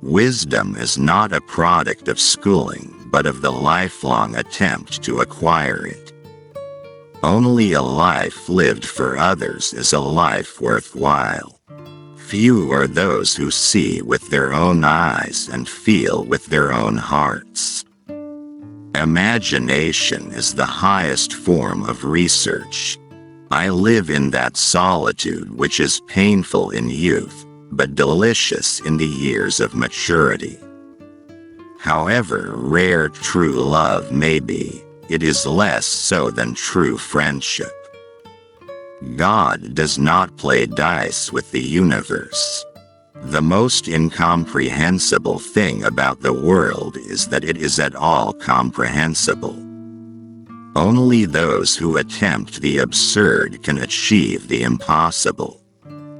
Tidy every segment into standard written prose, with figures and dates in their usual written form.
Wisdom is not a product of schooling, but of the lifelong attempt to acquire it. Only a life lived for others is a life worthwhile. Few are those who see with their own eyes and feel with their own hearts. Imagination is the highest form of research. I live in that solitude which is painful in youth, but delicious in the years of maturity. However rare true love may be, it is less so than true friendship. God does not play dice with the universe. The most incomprehensible thing about the world is that it is at all comprehensible. Only those who attempt the absurd can achieve the impossible.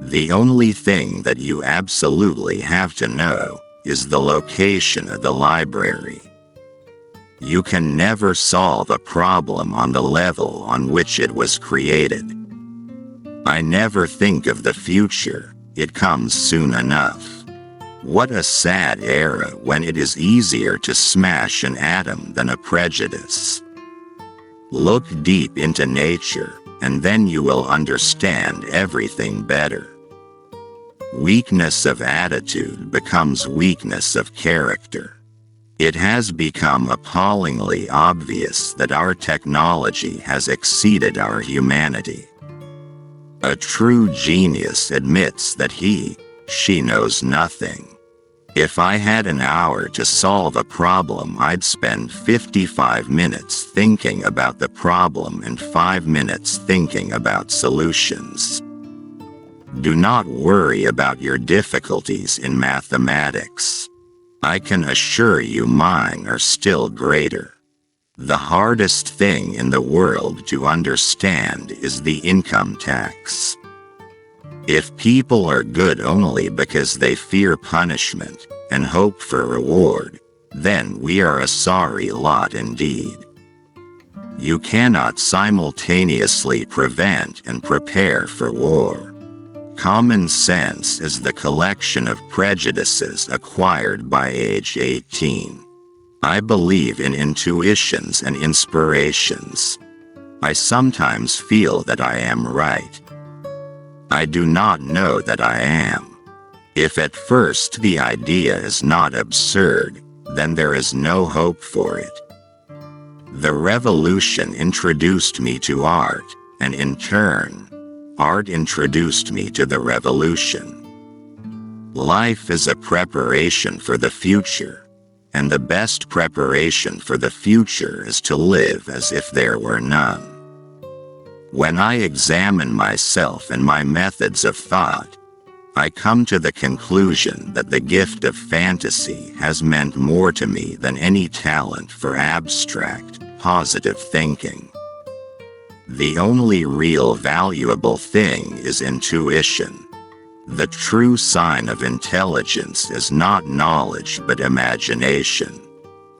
The only thing that you absolutely have to know is the location of the library. You can never solve a problem on the level on which it was created. I never think of the future, it comes soon enough. What a sad era when it is easier to smash an atom than a prejudice. Look deep into nature, and then you will understand everything better. Weakness of attitude becomes weakness of character. It has become appallingly obvious that our technology has exceeded our humanity. A true genius admits that she knows nothing. If I had an hour to solve a problem, I'd spend 55 minutes thinking about the problem and 5 minutes thinking about solutions. Do not worry about your difficulties in mathematics. I can assure you mine are still greater. The hardest thing in the world to understand is the income tax. If people are good only because they fear punishment and hope for reward, then we are a sorry lot indeed. You cannot simultaneously prevent and prepare for war. Common sense is the collection of prejudices acquired by age 18. I believe in intuitions and inspirations. I sometimes feel that I am right. I do not know that I am. If at first the idea is not absurd, then there is no hope for it. The revolution introduced me to art, and in turn, art introduced me to the revolution. Life is a preparation for the future, and the best preparation for the future is to live as if there were none. When I examine myself and my methods of thought, I come to the conclusion that the gift of fantasy has meant more to me than any talent for abstract, positive thinking. The only real valuable thing is intuition. The true sign of intelligence is not knowledge but imagination.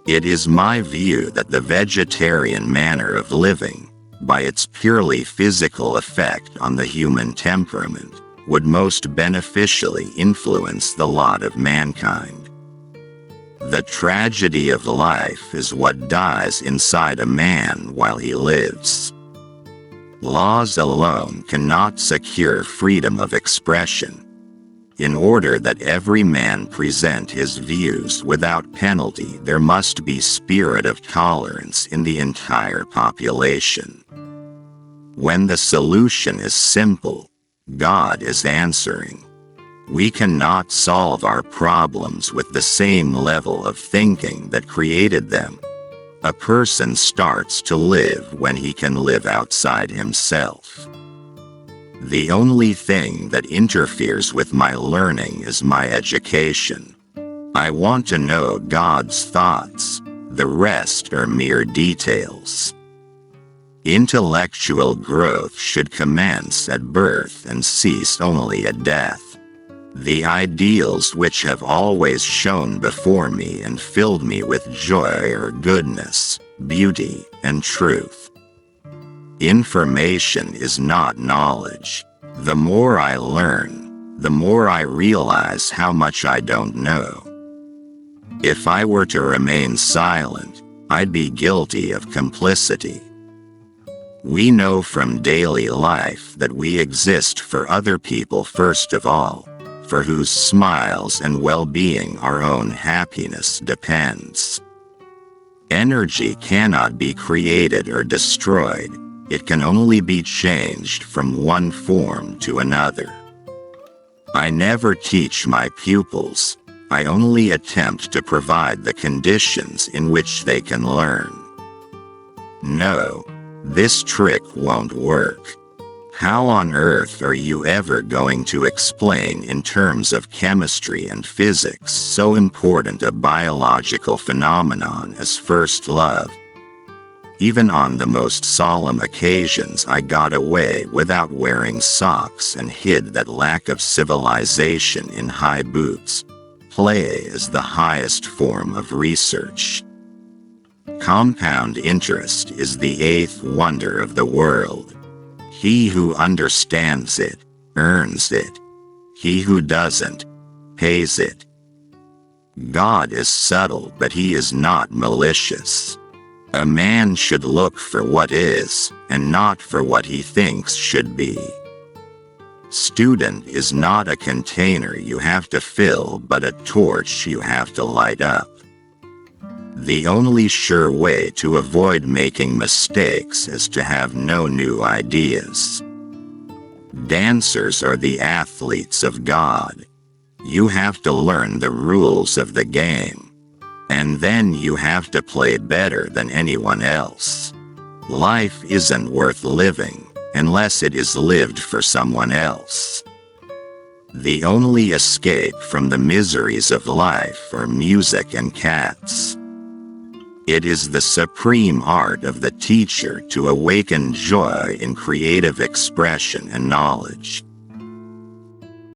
It is my view that the vegetarian manner of living, by its purely physical effect on the human temperament, would most beneficially influence the lot of mankind. The tragedy of life is what dies inside a man while he lives. Laws alone cannot secure freedom of expression. In order that every man present his views without penalty, there must be spirit of tolerance in the entire population. When the solution is simple, God is answering. We cannot solve our problems with the same level of thinking that created them. A person starts to live when he can live outside himself. The only thing that interferes with my learning is my education. I want to know God's thoughts. The rest are mere details. Intellectual growth should commence at birth and cease only at death. The ideals which have always shone before me and filled me with joy are goodness, beauty, and truth. Information is not knowledge. The more I learn, the more I realize how much I don't know. If I were to remain silent, I'd be guilty of complicity. We know from daily life that we exist for other people first of all, for whose smiles and well-being our own happiness depends. Energy cannot be created or destroyed, it can only be changed from one form to another. I never teach my pupils, I only attempt to provide the conditions in which they can learn. No, this trick won't work. How on earth are you ever going to explain in terms of chemistry and physics so important a biological phenomenon as first love? Even on the most solemn occasions I got away without wearing socks and hid that lack of civilization in high boots. Play is the highest form of research. Compound interest is the eighth wonder of the world. He who understands it, earns it. He who doesn't, pays it. God is subtle, but he is not malicious. A man should look for what is, and not for what he thinks should be. Student is not a container you have to fill, but a torch you have to light up. The only sure way to avoid making mistakes is to have no new ideas. Dancers are the athletes of God. You have to learn the rules of the game, and then you have to play better than anyone else. Life isn't worth living unless it is lived for someone else. The only escape from the miseries of life are music and cats. It is the supreme art of the teacher to awaken joy in creative expression and knowledge.